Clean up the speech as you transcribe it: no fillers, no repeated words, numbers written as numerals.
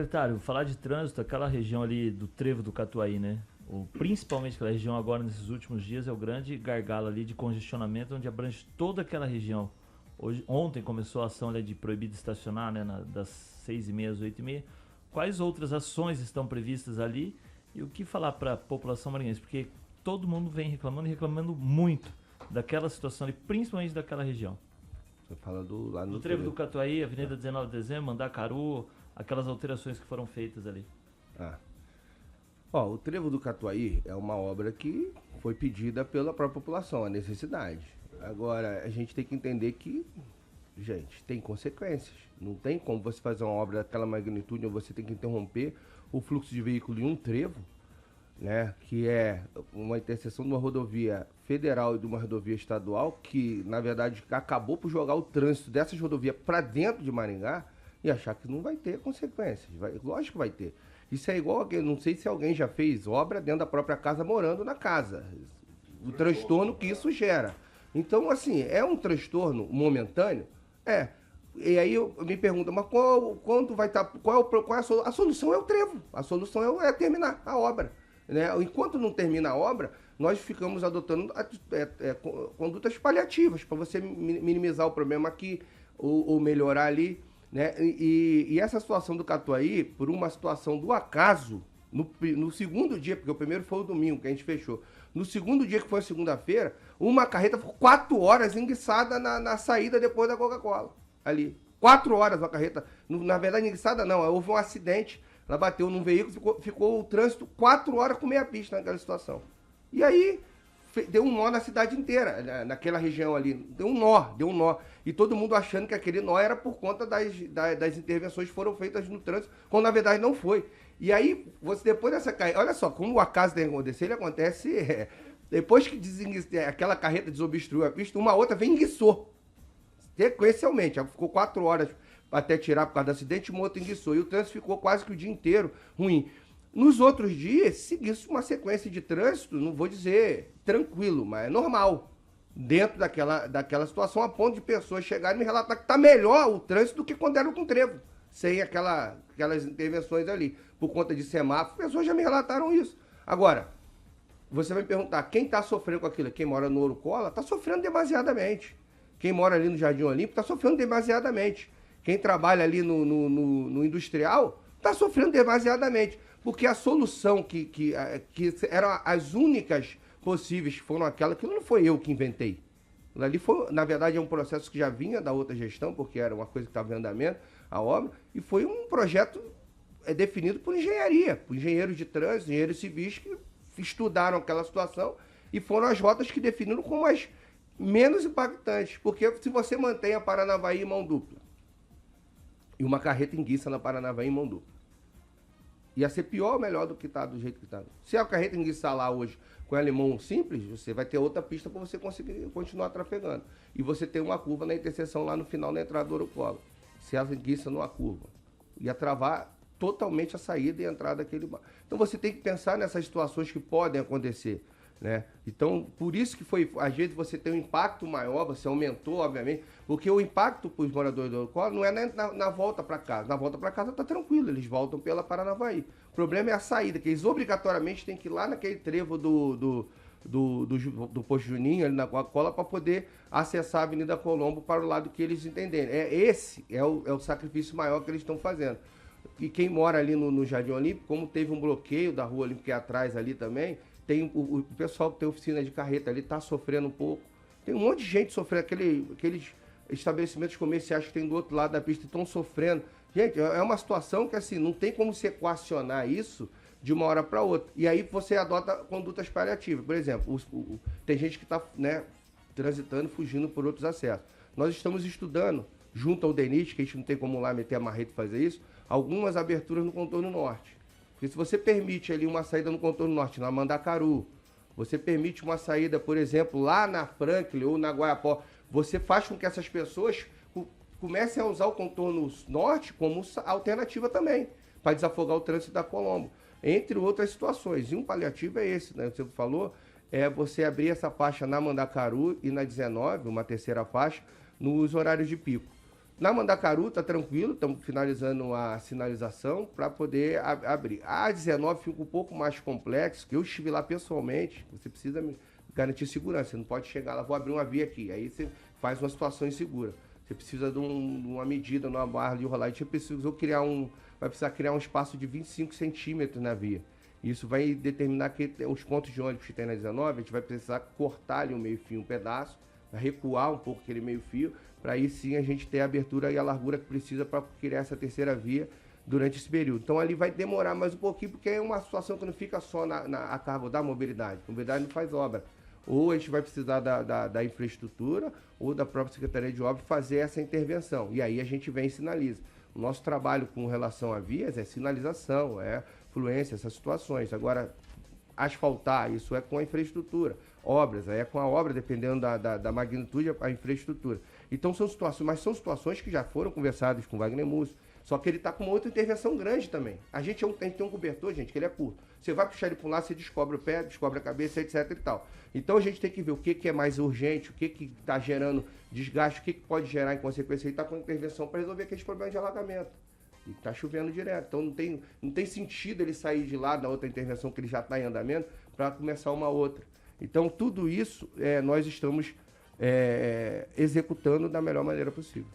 Secretário, falar de trânsito, aquela região ali do Trevo do Catuaí, né? Principalmente aquela região agora nesses últimos dias é o grande gargalo ali de congestionamento onde abrange toda aquela região. Ontem começou a ação ali de proibido estacionar, né, das 6h30 às 8h30. Quais outras ações estão previstas ali e o que falar para a população marinhense? Porque todo mundo vem reclamando e reclamando muito daquela situação ali, principalmente daquela região. Você fala lá no Trevo do Catuaí, Avenida 19 de Dezembro, Mandacaru, aquelas alterações que foram feitas ali. O Trevo do Catuaí é uma obra que foi pedida pela própria população, a necessidade. Agora, a gente tem que entender que, gente, tem consequências. Não tem como você fazer uma obra daquela magnitude onde você tem que interromper o fluxo de veículo em um trevo, né, que é uma interseção de uma rodovia federal e de uma rodovia estadual, que, na verdade, acabou por jogar o trânsito dessas rodovias para dentro de Maringá e achar que não vai ter consequências. Lógico que vai ter. Isso é igual, não sei se alguém já fez obra dentro da própria casa, morando na casa. O transtorno que isso gera. Então, assim, é um transtorno momentâneo? É. E aí eu me pergunto, mas quando vai estar. Qual é a solução? É o trevo. A solução é terminar a obra. Né? Enquanto não termina a obra, nós ficamos adotando condutas paliativas para você minimizar o problema aqui ou melhorar ali. Né? E essa situação do Catuaí, por uma situação do acaso, no segundo dia, porque o primeiro foi o domingo que a gente fechou, no segundo dia, que foi a segunda-feira, uma carreta ficou 4 horas enguiçada na saída depois da Coca-Cola. Ali. 4 horas a carreta. Na verdade, enguiçada não, houve um acidente. Ela bateu num veículo, ficou o trânsito 4 horas com meia pista naquela situação. E aí, deu um nó na cidade inteira, naquela região ali. Deu um nó. E todo mundo achando que aquele nó era por conta das intervenções que foram feitas no trânsito, quando na verdade não foi. E aí, você depois dessa carreta, olha só, como o acaso tem que acontecer, ele acontece, depois que aquela carreta desobstruiu a pista, uma outra vem e enguiçou. Sequencialmente, ela ficou 4 horas até tirar por causa do acidente, uma outra enguiçou. E o trânsito ficou quase que o dia inteiro ruim. Nos outros dias, seguisse uma sequência de trânsito, não vou dizer tranquilo, mas é normal. Dentro daquela situação, a ponto de pessoas chegarem e me relatar que está melhor o trânsito do que quando era com trevo. Sem aquelas intervenções ali. Por conta de semáforo, pessoas já me relataram isso. Agora, você vai me perguntar, quem está sofrendo com aquilo? Quem mora no Ouro Cola está sofrendo demasiadamente. Quem mora ali no Jardim Olímpico está sofrendo demasiadamente. Quem trabalha ali no industrial está sofrendo demasiadamente. Porque a solução que eram as únicas possíveis, que foram aquilo não foi eu que inventei. Ali foi, na verdade, é um processo que já vinha da outra gestão, porque era uma coisa que estava em andamento, a obra, e foi um projeto definido por engenharia, por engenheiros de trânsito, engenheiros civis que estudaram aquela situação e foram as rotas que definiram como as menos impactantes. Porque se você mantém a Paranavaí em mão dupla, e uma carreta enguiça na Paranavaí em mão dupla, ia ser pior ou melhor do que está, do jeito que está? Se a carreta enguiçar lá hoje com ela em mão simples, você vai ter outra pista para você conseguir continuar trafegando. E você tem uma curva na interseção lá no final da entrada do Ouro Cola. Se ela enguiça numa curva, ia travar totalmente a saída e a entrada daquele bar. Então você tem que pensar nessas situações que podem acontecer. Né? Então, por isso que foi, às vezes você tem um impacto maior, você aumentou, obviamente, porque o impacto para os moradores do Ouro Cola não é na volta para casa. Na volta para casa está tranquilo, eles voltam pela Paranavaí. O problema é a saída, que eles obrigatoriamente têm que ir lá naquele trevo do Posto Juninho, ali na Coca-Cola, para poder acessar a Avenida Colombo para o lado que eles entenderem. Esse é o sacrifício maior que eles estão fazendo. E quem mora ali no Jardim Olímpico, como teve um bloqueio da Rua Olímpica atrás ali também, tem o pessoal que tem oficina de carreta ali, está sofrendo um pouco. Tem um monte de gente sofrendo, aqueles estabelecimentos comerciais que tem do outro lado da pista estão sofrendo. Gente, é uma situação que assim, não tem como você equacionar isso de uma hora para outra. E aí você adota condutas paliativas. Por exemplo, tem gente que está, né, transitando, fugindo por outros acessos. Nós estamos estudando, junto ao DENIT, que a gente não tem como lá meter a marreta e fazer isso, algumas aberturas no contorno norte. Porque se você permite ali uma saída no contorno norte, na Mandacaru, você permite uma saída, por exemplo, lá na Franklin ou na Guaiapó, você faz com que essas pessoas comecem a usar o contorno norte como alternativa também, para desafogar o trânsito da Colombo, entre outras situações. E um paliativo é esse, né? Você falou, é você abrir essa faixa na Mandacaru e na 19, uma terceira faixa, nos horários de pico. Na Mandacaru tá tranquilo, estamos finalizando a sinalização para poder abrir. A 19 fica um pouco mais complexo, que eu estive lá pessoalmente, você precisa garantir segurança, você não pode chegar lá, vou abrir uma via aqui, aí você faz uma situação insegura. Você precisa de uma medida numa barra de rolar, vai precisar criar um espaço de 25 centímetros na via. Isso vai determinar que os pontos de ônibus que tem na 19, a gente vai precisar cortar ali um meio-fio, um pedaço, recuar um pouco aquele meio-fio, para aí sim a gente ter a abertura e a largura que precisa para criar essa terceira via durante esse período. Então ali vai demorar mais um pouquinho, porque é uma situação que não fica só a cargo da mobilidade. A mobilidade não faz obra. Ou a gente vai precisar da infraestrutura ou da própria Secretaria de Obras fazer essa intervenção. E aí a gente vem e sinaliza. O nosso trabalho com relação a vias é sinalização, é fluência, essas situações. Agora, asfaltar, isso é com a infraestrutura. Obras, aí é com a obra, dependendo da magnitude, a infraestrutura. Então são situações, mas são situações que já foram conversadas com o Wagner Múcio, só que ele está com uma outra intervenção grande também. A gente tem um cobertor, gente, que ele é curto. Você vai puxar ele para um lado, você descobre o pé, descobre a cabeça, etc e tal. Então a gente tem que ver o que é mais urgente, o que está gerando desgaste, o que pode gerar em consequência. Ele está com intervenção para resolver aqueles problemas de alagamento. E está chovendo direto. Então não tem sentido ele sair de lá da outra intervenção que ele já está em andamento para começar uma outra. Então tudo isso nós estamos executando da melhor maneira possível.